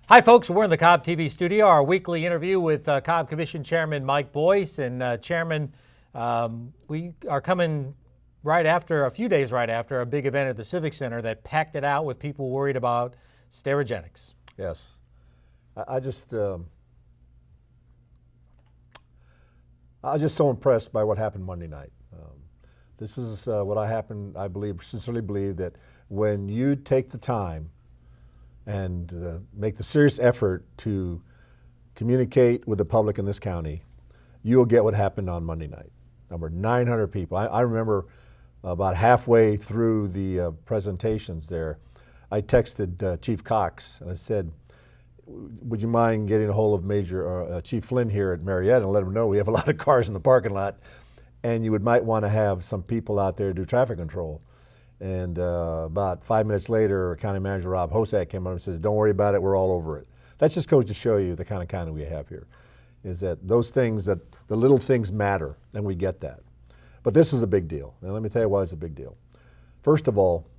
Hi, folks. We're in the Cobb TV studio, our weekly interview with Cobb Commission Chairman Mike Boyce. And Chairman, we are coming a few days right after a big event at the Civic Center that packed it out with people worried about sterigenics. Yes. I was just so impressed by what happened Monday night. This is what I sincerely believe that when you take the time and make the serious effort to communicate with the public in this county, you'll get what happened on Monday night. Over 900 people. I remember about halfway through the presentations there, I texted Chief Cox and I said, would you mind getting a hold of Chief Flynn here at Marietta and let him know we have a lot of cars in the parking lot and might want to have some people out there do traffic control. And about 5 minutes later, County Manager Rob Hosak came up and says, don't worry about it, we're all over it. That just goes to show you the kind of county we have here, is that those things, that the little things matter, and we get that. But this is a big deal, and let me tell you why it's a big deal. First of all,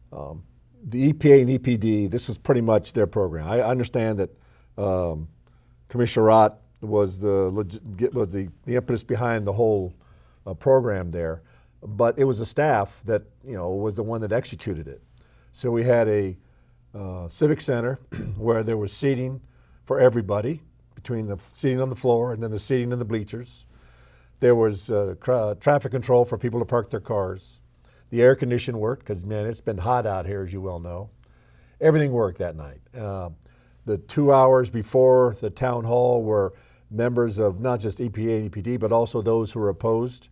the EPA and EPD, this is pretty much their program. I understand that Commissioner Rott was the impetus behind the whole program there, but it was the staff that was the one that executed it. So we had a civic center where there was seating for everybody, between the seating on the floor and then the seating in the bleachers. There was traffic control for people to park their cars. The air conditioning worked because, man, it's been hot out here, as you well know. Everything worked that night. The 2 hours before the town hall were members of not just EPA and EPD, but also those who were opposed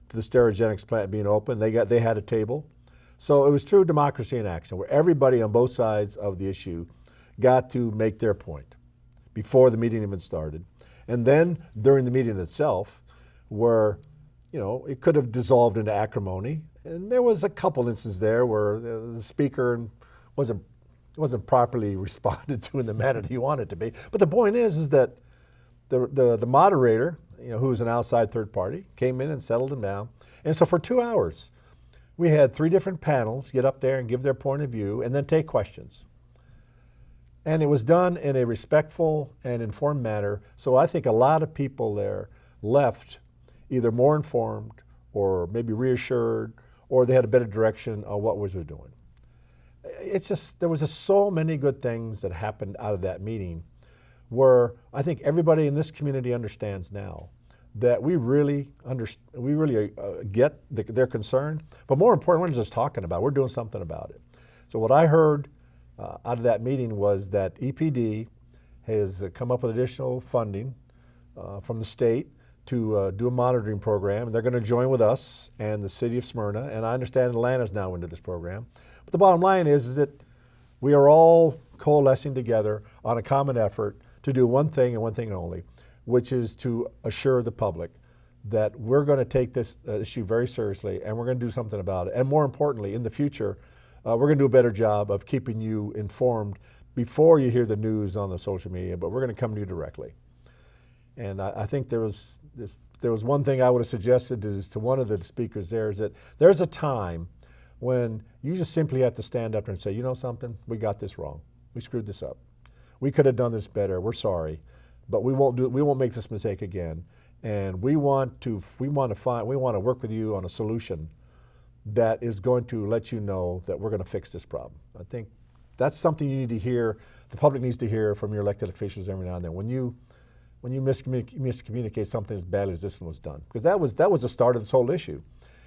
to the sterigenics plant being open. They had a table. So it was true democracy in action, where everybody on both sides of the issue got to make their point before the meeting even started. And then during the meeting itself, where it could have dissolved into acrimony. And there was a couple instances there where the speaker wasn't properly responded to in the manner that he wanted it to be. But the point is that the moderator, who was an outside third party, came in and settled them down. And so for 2 hours, we had 3 different panels get up there and give their point of view and then take questions. And it was done in a respectful and informed manner. So I think a lot of people there left either more informed or maybe reassured, or they had a better direction on what was we're doing. There was just so many good things that happened out of that meeting, where I think everybody in this community understands now that we really get their concern, but more important, we're not just talking about it, we're doing something about it. So what I heard out of that meeting was that EPD has come up with additional funding from the state to do a monitoring program, and they're going to join with us and the city of Smyrna, and I understand Atlanta's now into this program. But the bottom line is that we are all coalescing together on a common effort to do one thing and one thing only, which is to assure the public that we're going to take this issue very seriously and we're going to do something about it. And more importantly, in the future, we're going to do a better job of keeping you informed before you hear the news on the social media, but we're going to come to you directly. And I think there was one thing I would have suggested to one of the speakers there, is that there's a time when you just simply have to stand up and say, you know something, we got this wrong. We screwed this up. We could have done this better. We're sorry, but we won't make this mistake again. And we want to work with you on a solution that is going to let you know that we're going to fix this problem. I think that's something you need to hear. The public needs to hear from your elected officials every now and then. When you miscommunicate something as badly as this one was done, because that was the start of this whole issue,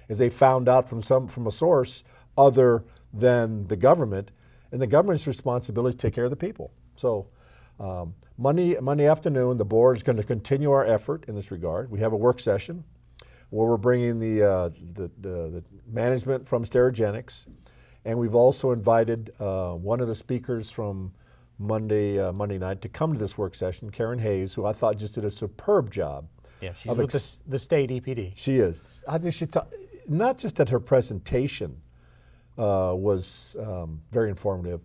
is they found out from a source other than the government, and the government's responsibility is to take care of the people. So Monday afternoon, the board is going to continue our effort in this regard. We have a work session where we're bringing the management from Sterigenics, and we've also invited one of the speakers from Monday night to come to this work session, Karen Hayes, who I thought just did a superb job. Yeah, she's with the state EPD. She is. I think not just that her presentation was very informative,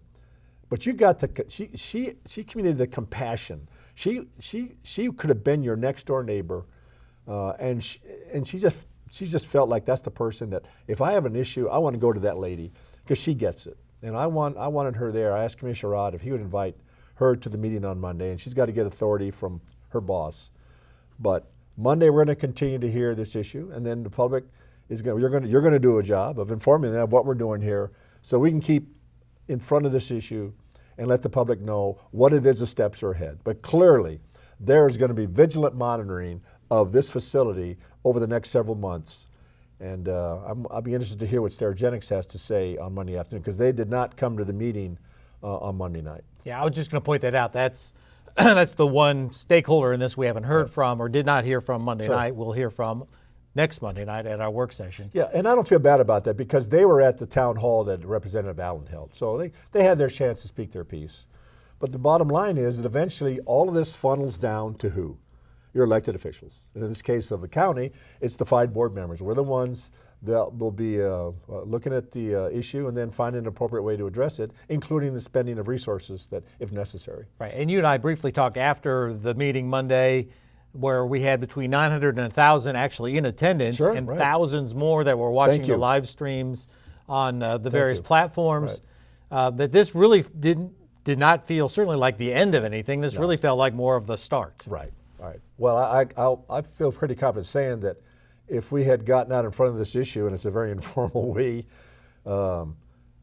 but you got she communicated the compassion. She could have been your next door neighbor, and she just felt like that's the person that if I have an issue, I want to go to that lady because she gets it. And I wanted her there. I asked Commissioner Rod if he would invite her to the meeting on Monday, and she's got to get authority from her boss. But Monday we're going to continue to hear this issue, and then the public is going. You're going to do a job of informing them of what we're doing here, so we can keep in front of this issue and let the public know what it is the steps are ahead. But clearly, there is going to be vigilant monitoring of this facility over the next several months. And I'll be interested to hear what Sterigenics has to say on Monday afternoon, because they did not come to the meeting on Monday night. Yeah, I was just going to point that out. That's that's the one stakeholder in this we haven't heard from or did not hear from Monday night. We'll hear from next Monday night at our work session. Yeah, and I don't feel bad about that, because they were at the town hall that Representative Allen held. So they had their chance to speak their piece. But the bottom line is that eventually all of this funnels down to who? Your elected officials. And in this case of the county, it's the 5 board members. We're the ones that will be looking at the issue and then finding an appropriate way to address it, including the spending of resources that, if necessary. Right, and you and I briefly talked after the meeting Monday, where we had between 900 and 1,000 actually in attendance, and thousands more that were watching the live streams on the various platforms. That this really did not feel certainly like the end of anything. This really felt like more of the start. Right. Well, I feel pretty confident saying that if we had gotten out in front of this issue, and it's a very informal we,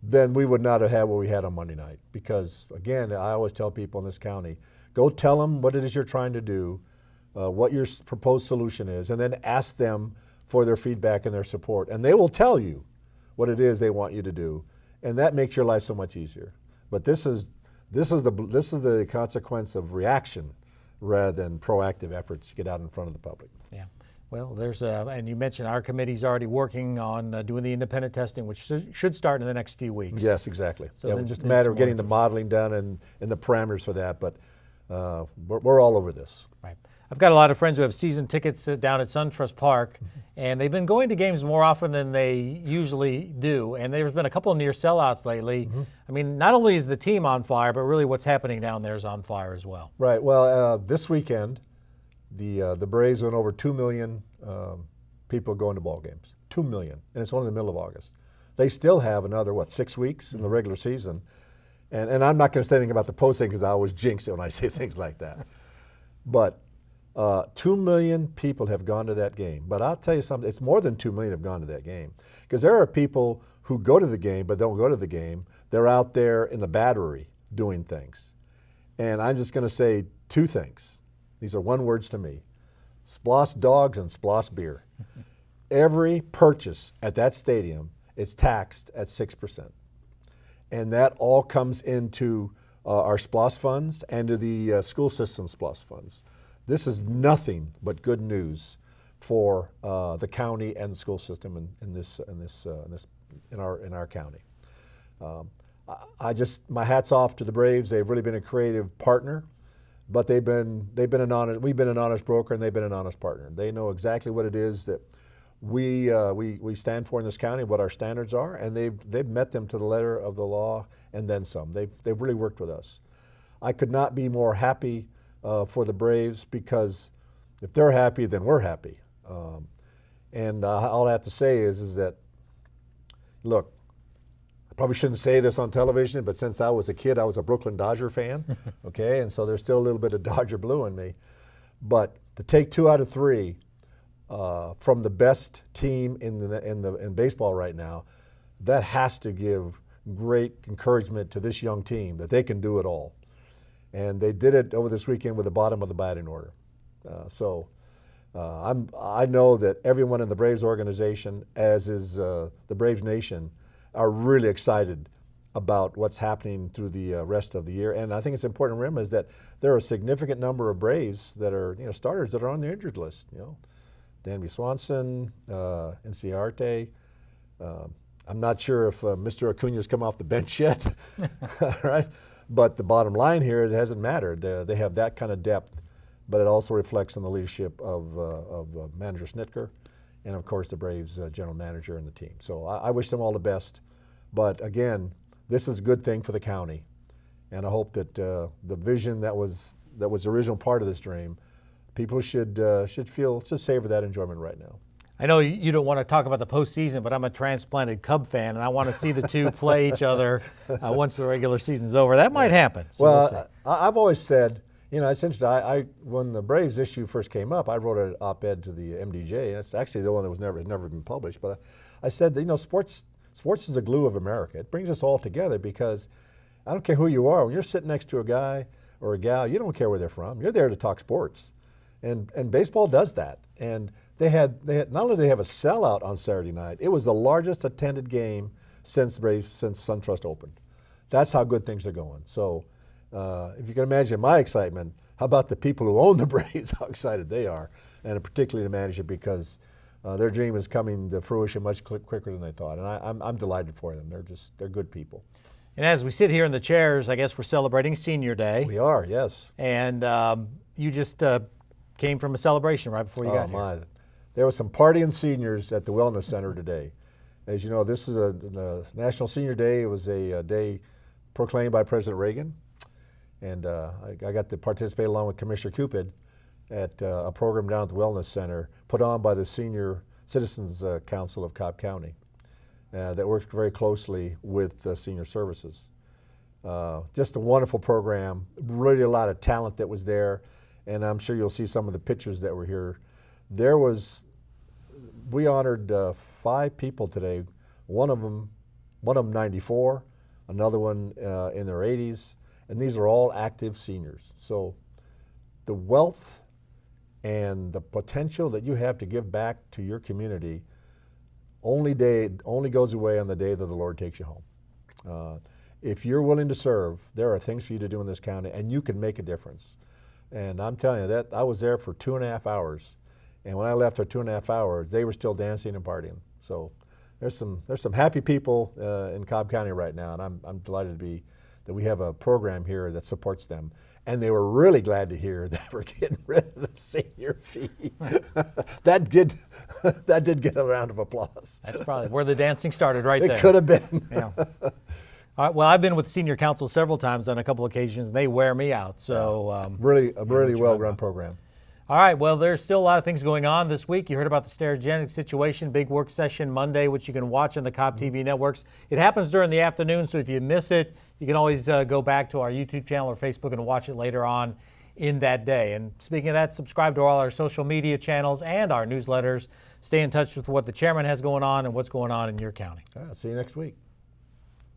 then we would not have had what we had on Monday night. Because again, I always tell people in this county, go tell them what it is you're trying to do, what your proposed solution is, and then ask them for their feedback and their support. And they will tell you what it is they want you to do. And that makes your life so much easier. But this is the consequence of reaction rather than proactive efforts to get out in front of the public. Yeah. Well, and you mentioned our committee's already working on doing the independent testing, which should start in the next few weeks. Yes, exactly. So yeah, just a matter of getting the modeling done and the parameters for that, but we're all over this. Right. I've got a lot of friends who have season tickets down at SunTrust Park, and they've been going to games more often than they usually do, and there's been a couple of near sellouts lately. I mean, not only is the team on fire, but really what's happening down there is on fire as well. Right. Well, this weekend, the Braves went over 2 million people going to ball games. 2 million, and it's only the middle of August. They still have another, 6 weeks in the regular season, and I'm not going to say anything about the postseason because I always jinx it when I say things like that. But 2 million people have gone to that game. But I'll tell you something, it's more than 2 million have gone to that game. Because there are people who go to the game but don't go to the game. They're out there in the Battery doing things. And I'm just going to say 2 things. These are one words to me. Sploss dogs and Sploss beer. Every purchase at that stadium is taxed at 6%. And that all comes into our Sploss funds and to the school system Sploss funds. This is nothing but good news for the county and the school system in our county. My hat's off to the Braves. They've really been a creative partner, but we've been an honest broker, and they've been an honest partner. They know exactly what it is that we stand for in this county, what our standards are, and they've met them to the letter of the law and then some. They've really worked with us. I could not be more happy for the Braves, because if they're happy, then we're happy. And all I have to say is that, look, I probably shouldn't say this on television, but since I was a kid, I was a Brooklyn Dodger fan, okay? And so there's still a little bit of Dodger blue in me. But to take 2 out of 3 from the best team in baseball right now, that has to give great encouragement to this young team that they can do it all. And they did it over this weekend with the bottom of the batting order. I know that everyone in the Braves organization, as is the Braves Nation, are really excited about what's happening through the rest of the year. And I think it's important to remember is that there are a significant number of Braves that are starters that are on the injured list. Danby Swanson, Inciarte. I'm not sure if Mr. Acuna's come off the bench yet, right? But the bottom line here, it hasn't mattered. They have that kind of depth, but it also reflects on the leadership of Manager Snitker and, of course, the Braves general manager and the team. So I wish them all the best. But again, this is a good thing for the county, and I hope that the vision that was the original part of this dream, people should savor that enjoyment right now. I know you don't want to talk about the postseason, but I'm a transplanted Cub fan, and I want to see the two play each other once the regular season's over. That might happen. So well, I've always said, you know, it's interesting. When the Braves issue first came up, I wrote an op-ed to the MDJ, and it's actually the one that was never been published. But I said that, you know, sports is the glue of America. It brings us all together because I don't care who you are. When you're sitting next to a guy or a gal, you don't care where they're from. You're there to talk sports, and baseball does that. And they had not only did they have a sellout on Saturday night, it was the largest attended game since SunTrust opened. That's how good things are going. So if you can imagine my excitement, how about the people who own the Braves, how excited they are, and particularly to manage it because their dream is coming to fruition much quicker than they thought. And I'm delighted for them. They're good people. And as we sit here in the chairs, I guess we're celebrating Senior Day. We are, yes. And you just came from a celebration right before you got here. There was some partying seniors at the Wellness Center today. As you know, this is a National Senior Day. It was a day proclaimed by President Reagan. And I got to participate along with Commissioner Cupid at a program down at the Wellness Center put on by the Senior Citizens Council of Cobb County that works very closely with Senior Services. Just a wonderful program, really a lot of talent that was there, and I'm sure you'll see some of the pictures that were here. We honored 5 people today. One of them 94, another one in their 80s, and these are all active seniors. So the wealth and the potential that you have to give back to your community only goes away on the day that the Lord takes you home. If you're willing to serve, there are things for you to do in this county, and you can make a difference. And I'm telling you that I was there for 2.5 hours. And when I left for 2.5 hours, they were still dancing and partying. So there's some happy people in Cobb County right now, and I'm delighted that we have a program here that supports them. And they were really glad to hear that we're getting rid of the senior fee. that did get a round of applause. That's probably where the dancing started, right there. It could have been. Yeah. All right, well, I've been with Senior Council several times on a couple occasions, and they wear me out. So really well-run program. All right, well, there's still a lot of things going on this week. You heard about the Sterigenics situation, big work session Monday, which you can watch on the Cobb TV networks. It happens during the afternoon, so if you miss it, you can always go back to our YouTube channel or Facebook and watch it later on in that day. And speaking of that, subscribe to all our social media channels and our newsletters. Stay in touch with what the chairman has going on and what's going on in your county. See you next week.